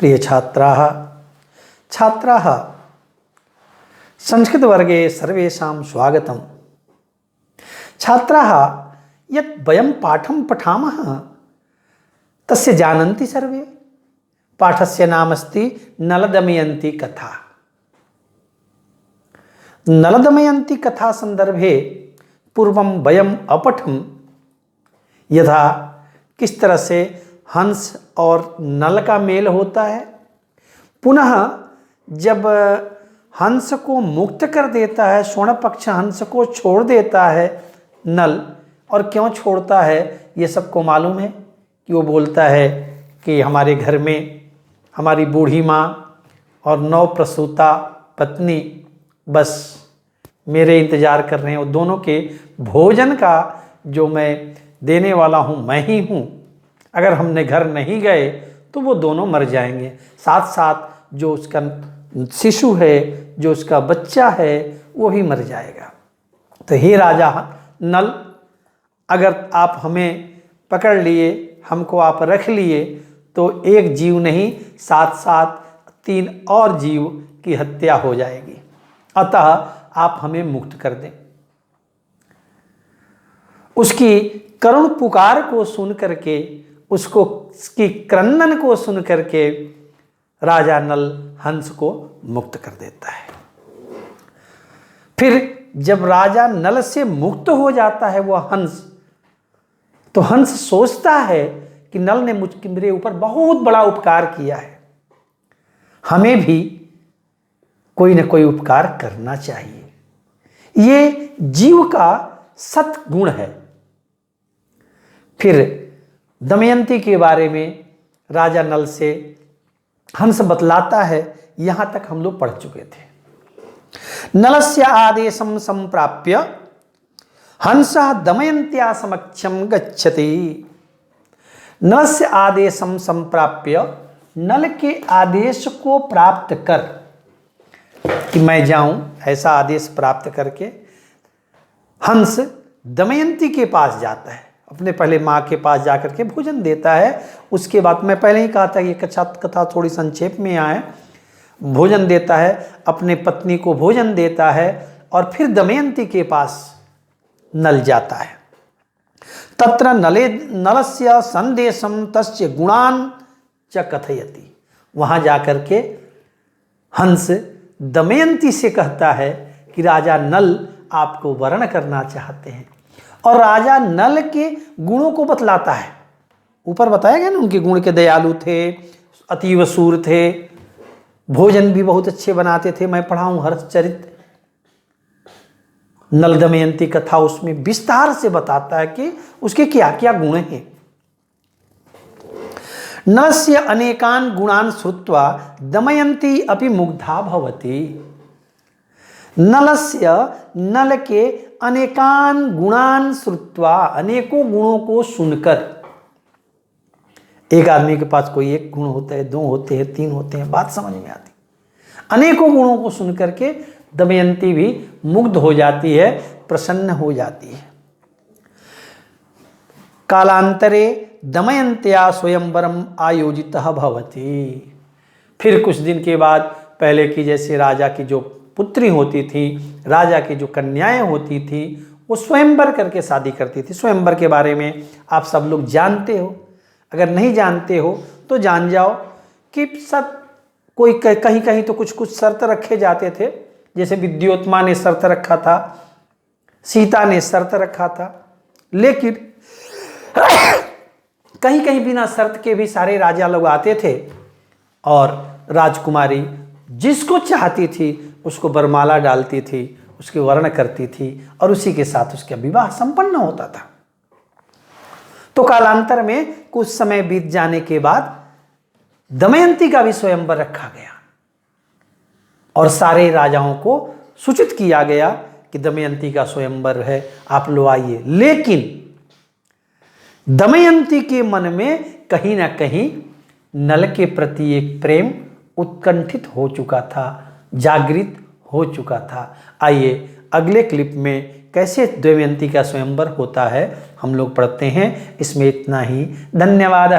प्रिय छात्राः छात्राः संस्कृतवर्गे सर्वेषां स्वागतम्। छात्राः यत् वयं पाठं पठामः तस्य जानन्ति सर्वे। पाठस्य नाम अस्ति नलदमयन्ती कथा। नलदमयन्ती कथा संदर्भे पूर्वं वयम् अपठं यथा किस तरह से हंस और नल का मेल होता है। पुनः जब हंस को मुक्त कर देता है, स्वर्ण पक्ष हंस को छोड़ देता है नल, और क्यों छोड़ता है ये सबको मालूम है कि वो बोलता है कि हमारे घर में हमारी बूढ़ी माँ और नवप्रसूता पत्नी बस मेरे इंतज़ार कर रहे हैं, और दोनों के भोजन का जो मैं देने वाला हूँ मैं ही हूँ। अगर हमने घर नहीं गए तो वो दोनों मर जाएंगे, साथ साथ जो उसका शिशु है, जो उसका बच्चा है, वो ही मर जाएगा। तो हे राजा नल, अगर आप हमें पकड़ लिए, हमको आप रख लिए, तो एक जीव नहीं साथ साथ 3 और जीव की हत्या हो जाएगी, अतः आप हमें मुक्त कर दें। उसकी करुण पुकार को सुन करके, उसकी क्रंदन को सुन करके राजा नल हंस को मुक्त कर देता है। फिर जब राजा नल से मुक्त हो जाता है वह हंस, तो हंस सोचता है कि नल ने मेरे ऊपर बहुत बड़ा उपकार किया है, हमें भी कोई न कोई उपकार करना चाहिए। ये जीव का सत्गुण है। फिर दमयंती के बारे में राजा नल से हंस बतलाता है। यहाँ तक हम लोग पढ़ चुके थे। नलस्य आदेशं संप्राप्य हंसः दमयन्त्या समक्षं गच्छति। नलस्य आदेशं संप्राप्य, नल के आदेश को प्राप्त कर कि मैं जाऊं, ऐसा आदेश प्राप्त करके हंस दमयंती के पास जाता है। अपने पहले माँ के पास जाकर के भोजन देता है। उसके बाद मैं पहले ही कहा था कि कथा थोड़ी संक्षेप में आए। भोजन देता है, अपने पत्नी को भोजन देता है, और फिर दमयंती के पास नल जाता है। तत्र नलस्य संदेशं तस्य गुणान् च कथयति। वहाँ जाकर के हंस दमयंती से कहता है कि राजा नल आपको वर्ण करना चाहते हैं, और राजा नल के गुणों को बतलाता है। ऊपर बताया गया ना, उनके गुण के दयालु थे, अतीव शूर थे, भोजन भी बहुत अच्छे बनाते थे। मैं पढ़ा हूँ हर्षचरित, नल दमयंती कथा, उसमें विस्तार से बताता है कि उसके क्या क्या गुण हैं। नलस्य अनेकान गुणान श्रुत्वा दमयंती अपि मुग्धा भवति। नलस्य, नल के अनेकान गुणान श्रुत्वा, अनेकों गुणों को सुनकर, एक आदमी के पास कोई एक गुण होता है, 2 होते हैं, 3 होते हैं, बात समझ में आती। अनेकों गुणों को सुनकर के दमयंती भी मुग्ध हो जाती है, प्रसन्न हो जाती है। कालांतरे दमयंत्या स्वयंवरम आयोजितः भवति। फिर कुछ दिन के बाद, पहले की जैसे राजा की जो पुत्री होती थी, राजा की जो कन्याएं होती थी, वो स्वयंवर करके शादी करती थी। स्वयंवर के बारे में आप सब लोग जानते हो, अगर नहीं जानते हो तो जान जाओ कि सब कोई कहीं कहीं तो कुछ कुछ शर्त रखे जाते थे। जैसे विद्योत्मा ने शर्त रखा था, सीता ने शर्त रखा था, लेकिन कहीं कहीं बिना शर्त के भी सारे राजा लोग आते थे, और राजकुमारी जिसको चाहती थी उसको वरमाला डालती थी, उसके वर्ण करती थी, और उसी के साथ उसका विवाह संपन्न होता था। तो कालांतर में कुछ समय बीत जाने के बाद दमयंती का भी स्वयंवर रखा गया, और सारे राजाओं को सूचित किया गया कि दमयंती का स्वयंवर है, आप लोग आइए। लेकिन दमयंती के मन में कहीं ना कहीं नल के प्रति एक प्रेम उत्कंठित हो चुका था, जागृत हो चुका था। आइए अगले क्लिप में कैसे दमयंती का स्वयंवर होता है हम लोग पढ़ते हैं। इसमें इतना ही। धन्यवाद।